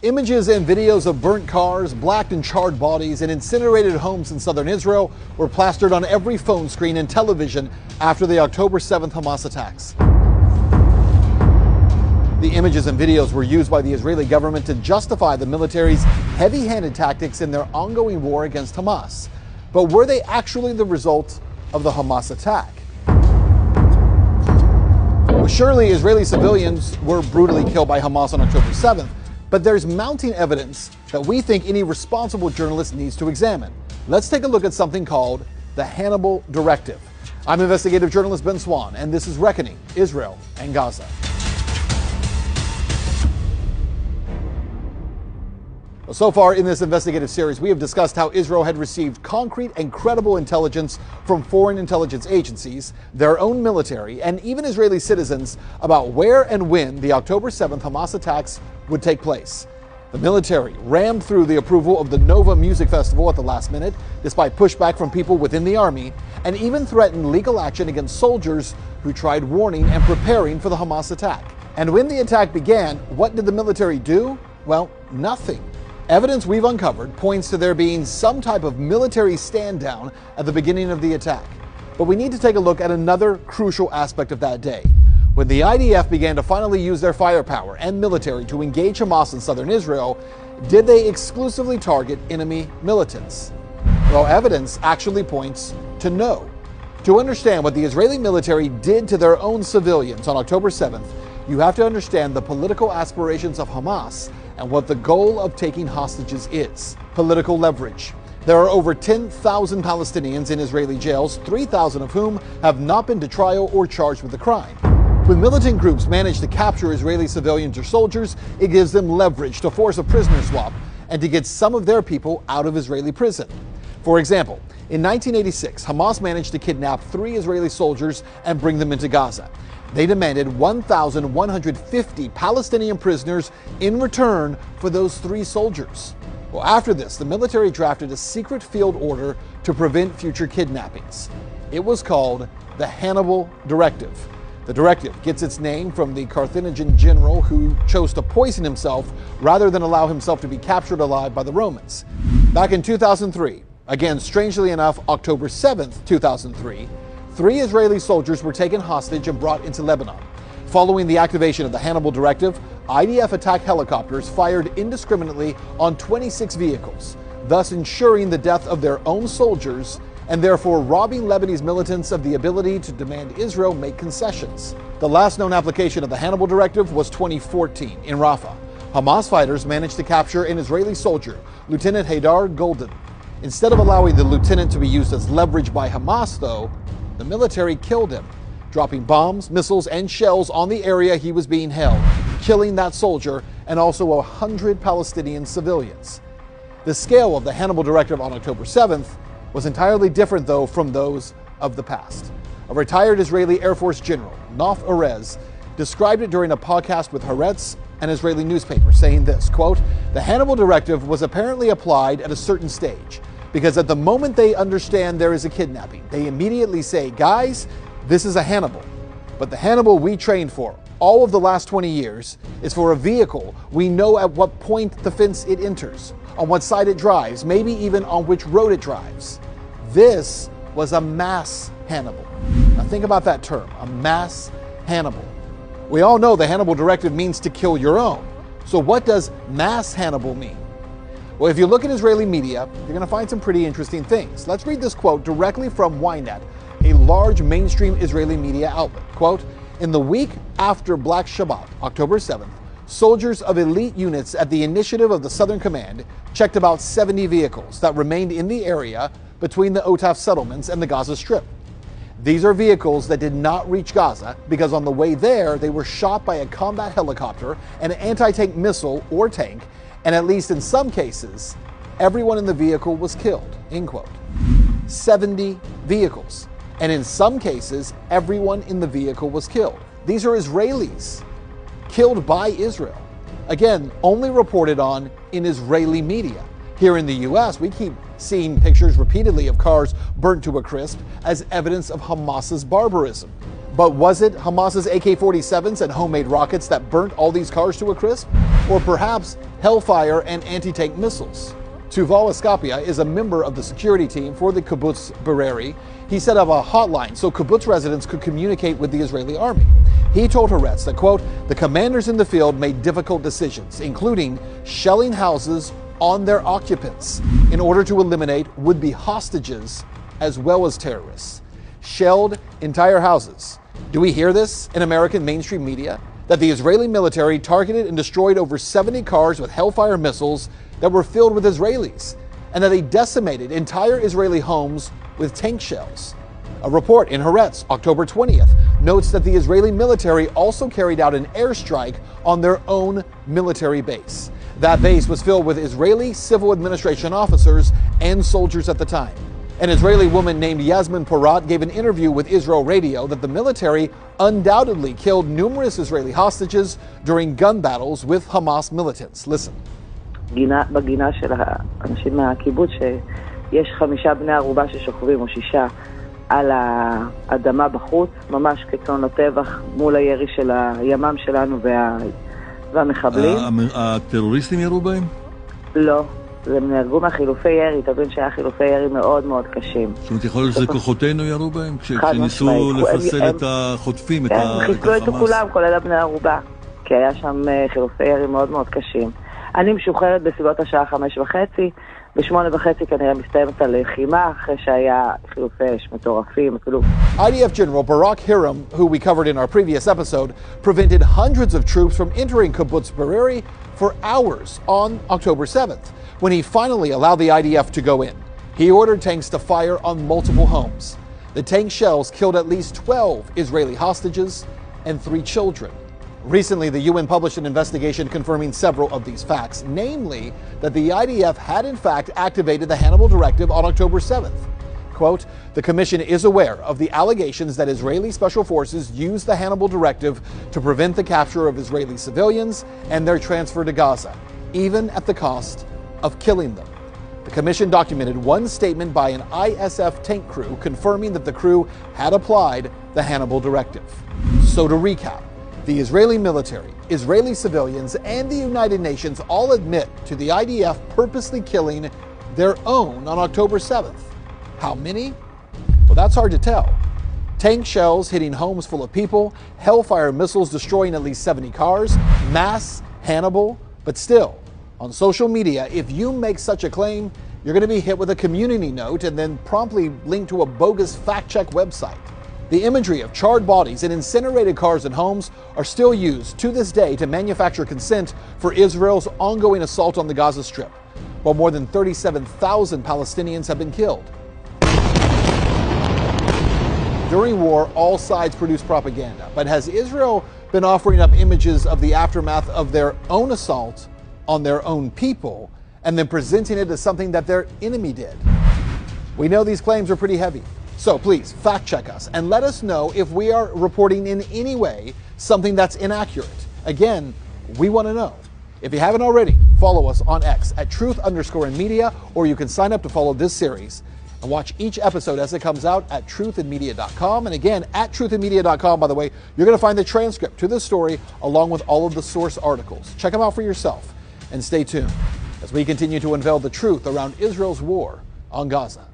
Images and videos of burnt cars, blacked and charred bodies, and incinerated homes in southern Israel were plastered on every phone screen and television after the October 7th Hamas attacks. The images and videos were used by the Israeli government to justify the military's heavy-handed tactics in their ongoing war against Hamas. But were they actually the result of the Hamas attack? Well, surely Israeli civilians were brutally killed by Hamas on October 7th, but there's mounting evidence that we think any responsible journalist needs to examine. Let's take a look at something called the Hannibal Directive. I'm investigative journalist Ben Swan, and this is Reckoning, Israel and Gaza. Well, so far in this investigative series, we have discussed how Israel had received concrete and credible intelligence from foreign intelligence agencies, their own military, and even Israeli citizens about where and when the October 7th Hamas attacks would take place. The military rammed through the approval of the Nova Music Festival at the last minute, despite pushback from people within the army, and even threatened legal action against soldiers who tried warning and preparing for the Hamas attack. And when the attack began, what did the military do? Well, nothing. Evidence we've uncovered points to there being some type of military stand-down at the beginning of the attack. But we need to take a look at another crucial aspect of that day. When the IDF began to finally use their firepower and military to engage Hamas in southern Israel, did they exclusively target enemy militants? Well, evidence actually points to no. To understand what the Israeli military did to their own civilians on October 7th, you have to understand the political aspirations of Hamas and what the goal of taking hostages is. Political leverage. There are over 10,000 Palestinians in Israeli jails, 3,000 of whom have not been to trial or charged with a crime. When militant groups manage to capture Israeli civilians or soldiers, it gives them leverage to force a prisoner swap and to get some of their people out of Israeli prison. For example, in 1986, Hamas managed to kidnap 3 Israeli soldiers and bring them into Gaza. They demanded 1,150 Palestinian prisoners in return for those 3 soldiers. Well, after this, the military drafted a secret field order to prevent future kidnappings. It was called the Hannibal Directive. The directive gets its name from the Carthaginian general who chose to poison himself rather than allow himself to be captured alive by the Romans. Back in 2003, again, strangely enough, October 7th, 2003, 3 Israeli soldiers were taken hostage and brought into Lebanon. Following the activation of the Hannibal Directive, IDF attack helicopters fired indiscriminately on 26 vehicles, thus ensuring the death of their own soldiers and therefore robbing Lebanese militants of the ability to demand Israel make concessions. The last known application of the Hannibal Directive was 2014 in Rafah. Hamas fighters managed to capture an Israeli soldier, Lieutenant Haydar Golden. Instead of allowing the lieutenant to be used as leverage by Hamas, though, the military killed him, dropping bombs, missiles, and shells on the area he was being held, killing that soldier and also 100 Palestinian civilians. The scale of the Hannibal Directive on October 7th was entirely different, though, from those of the past. A retired Israeli Air Force general, Nof Erez, described it during a podcast with Haaretz, an Israeli newspaper, saying this, quote, "The Hannibal Directive was apparently applied at a certain stage, because at the moment they understand there is a kidnapping, they immediately say, guys, this is a Hannibal. But the Hannibal we trained for all of the last 20 years is for a vehicle we know at what point the fence it enters, on what side it drives, maybe even on which road it drives. This was a mass Hannibal." Now think about that term, a mass Hannibal. We all know the Hannibal Directive means to kill your own. So what does mass Hannibal mean? Well, if you look at Israeli media, you're going to find some pretty interesting things. Let's read this quote directly from Ynet, a large mainstream Israeli media outlet. Quote, "In the week after Black Shabbat, October 7th, soldiers of elite units at the initiative of the Southern Command checked about 70 vehicles that remained in the area between the Otages settlements and the Gaza Strip. These are vehicles that did not reach Gaza because on the way there, they were shot by a combat helicopter, an anti-tank missile or tank, and at least in some cases, everyone in the vehicle was killed," end quote. 70 vehicles. And in some cases, everyone in the vehicle was killed. These are Israelis killed by Israel. Again, only reported on in Israeli media. Here in the US, we keep seeing pictures repeatedly of cars burnt to a crisp as evidence of Hamas's barbarism. But was it Hamas's AK-47s and homemade rockets that burnt all these cars to a crisp? Or perhaps hellfire and anti-tank missiles? Tuval Eskapia is a member of the security team for the kibbutz Bereri. He set up a hotline so kibbutz residents could communicate with the Israeli army. He told Haaretz that, quote, the commanders in the field made difficult decisions, including shelling houses on their occupants in order to eliminate would-be hostages as well as terrorists. Shelled entire houses. Do we hear this in American mainstream media? That the Israeli military targeted and destroyed over 70 cars with Hellfire missiles that were filled with Israelis, and that they decimated entire Israeli homes with tank shells. A report in Haaretz, October 20th, notes that the Israeli military also carried out an airstrike on their own military base. That base was filled with Israeli civil administration officers and soldiers at the time. An Israeli woman named Yasmin Porat gave an interview with Israel Radio that the military undoubtedly killed numerous Israeli hostages during gun battles with Hamas militants. Listen. בגינה של האנשים מהקיבוץ שיש 5 בני ערובה ששוכבים או 6 על האדמה בחוץ, ממש כצאן לטבח מול הירי של הימ"מ שלנו והמחבלים. הטרוריסטים ירו בהם? לא. הם נהרגו מהחילופי ירי, תבין שהיה חילופי ירי מאוד מאוד קשים. זאת אומרת, יכול להיות שזה כוחותינו ירו בהם? כשניסו לפסל את החוטפים, את החמאס? הם חיסלו את כולם, כולל הבני ערובה, כי היה שם חילופי ירי מאוד מאוד קשים. אני משוחררת בסביבות השעה 5:30, ב8:30 כנראה מסתיימת הלחימה, אחרי שהיה חילופי אש מטורפים, אפילו. IDF General Barak Hiram, who we covered in our previous episode, prevented hundreds of troops from entering kibbutz Bereri for hours on October 7th, when he finally allowed the IDF to go in. He ordered tanks to fire on multiple homes. The tank shells killed at least 12 Israeli hostages and 3 children. Recently, the UN published an investigation confirming several of these facts, namely that the IDF had in fact activated the Hannibal Directive on October 7th. Quote, the Commission is aware of the allegations that Israeli special forces used the Hannibal Directive to prevent the capture of Israeli civilians and their transfer to Gaza, even at the cost of killing them. The Commission documented one statement by an ISF tank crew confirming that the crew had applied the Hannibal Directive. So to recap, the Israeli military, Israeli civilians, and the United Nations all admit to the IDF purposely killing their own on October 7th. How many? Well, that's hard to tell. Tank shells hitting homes full of people, Hellfire missiles destroying at least 70 cars, mass Hannibal, but still, on social media, if you make such a claim, you're going to be hit with a community note and then promptly linked to a bogus fact-check website. The imagery of charred bodies and incinerated cars and homes are still used to this day to manufacture consent for Israel's ongoing assault on the Gaza Strip, while more than 37,000 Palestinians have been killed. During war, all sides produce propaganda, but has Israel been offering up images of the aftermath of their own assault on their own people and then presenting it as something that their enemy did? We know these claims are pretty heavy. So please fact check us and let us know if we are reporting in any way something that's inaccurate. Again, we want to know. If you haven't already, follow us on X at truth_in_media, or you can sign up to follow this series and watch each episode as it comes out at truthinmedia.com. And again, at truthinmedia.com, by the way, you're going to find the transcript to this story along with all of the source articles. Check them out for yourself and stay tuned as we continue to unveil the truth around Israel's war on Gaza.